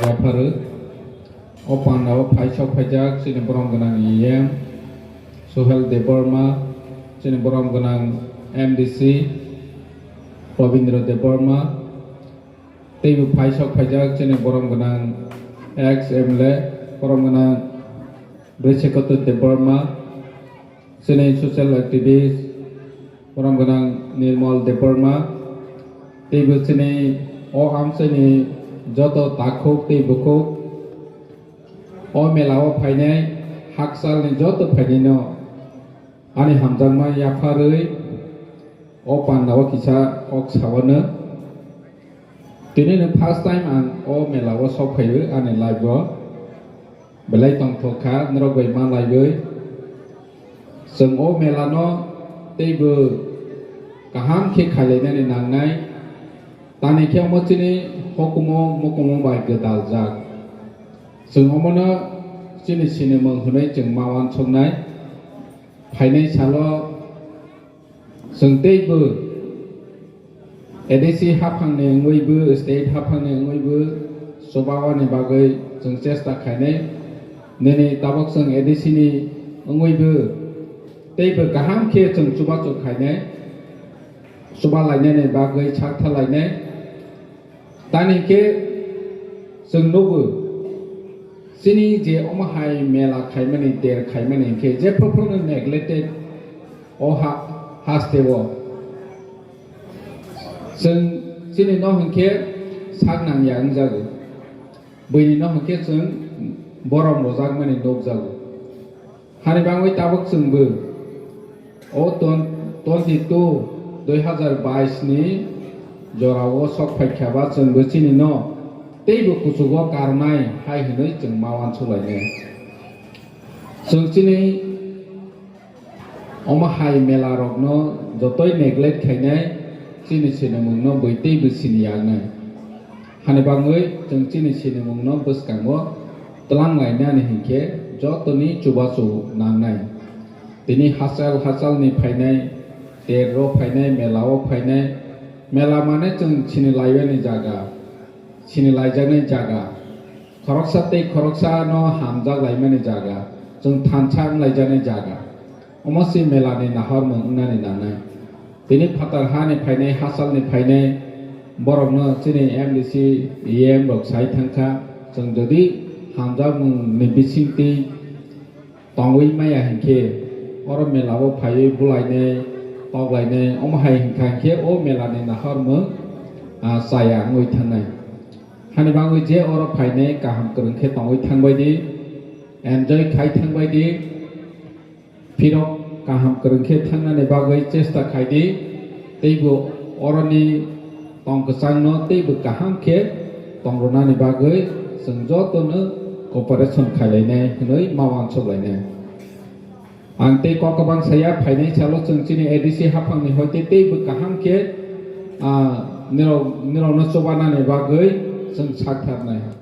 yaparu opanawa paisok pajak sini borong ganang iem Suhel Debbarma sini borong ganang MDC Debbarma Tebu paisok pajak sini borong ganang ex-MLA borong ganang Hathai Kotor Ter Debbarma sini social activist borong ganang Debbarma Tebu sini Amchai ni joto takuk tebukuk melao painai haksal ni joto painino ani hamjangma yafarui pandawa kisa sawana tini ni first time an melao sophayu ani live belai tong thoka nrogoi ma laigoi seng melano tebu kaham ke khalaina ni nangnai tani kya mochini hokumo mokumo bai gedal jak sengomona sini sini menghunai jeng mawan songnai phainai salo sengteibu edisi haphangni ngoibu state haphangni ngoibu sobawani bagai jeng chesta khainai nene tabok seng edisi ni ngoibu teibu kaham khe jeng chuba chuk khainai suba lainai ni bagai chakta lainai tani ke sengnobu sini je omahai mela khaimani ter khaimani ke je properly neglected hastewo seng sini no hengke sagnang yang jago bini no hengke seng borom rozak mani nok jago hani bangoi tabok sengbu 2022 ni jorao sok phaikhyaba sengbu sini no teibu kusugo karnai hai hinoi jeng mawan sulaine seng sini omahai mela rokno jotoi neglect khainai sini sini mungno boitei bu sini yangnai hani bangoi jeng sini sini mungno buskango telang laina ni hingke jotoni chubasu nangnai tini hasal ni phainai terro phainai melao phainai mela mane jeng sini laibani jaga sini laijani jaga khoroksa no hamjak laimani jaga jeng thanchang laijani jaga omosi melani nahor mungnani nanai tini phatar hani phainai hasal ni phainai borokno sini MDC EM rok sai thangkha jeng jodi hamjak mung ni bisingti tongwi maya hingke oro melao phai bulaine toglaine omhai hingkha ke melani nahor mung saya ngoi thanai hani bangoi je oro phainai kaham korongkhe tongoi thangbaidi enjoy khai thangbaidi pirok kaham korongkhe thangnani bagoi chesta khaidi teibo oroni tongkasangno teibo kaham khe tongronani bagoi seng jotono cooperation khailainai hinoi mawan soklainai ang tei kokabang saya phainai chalo chengchini ADC haphangni hoite teibo kaham khe niro no chobanani bagoi जों सागथारनाय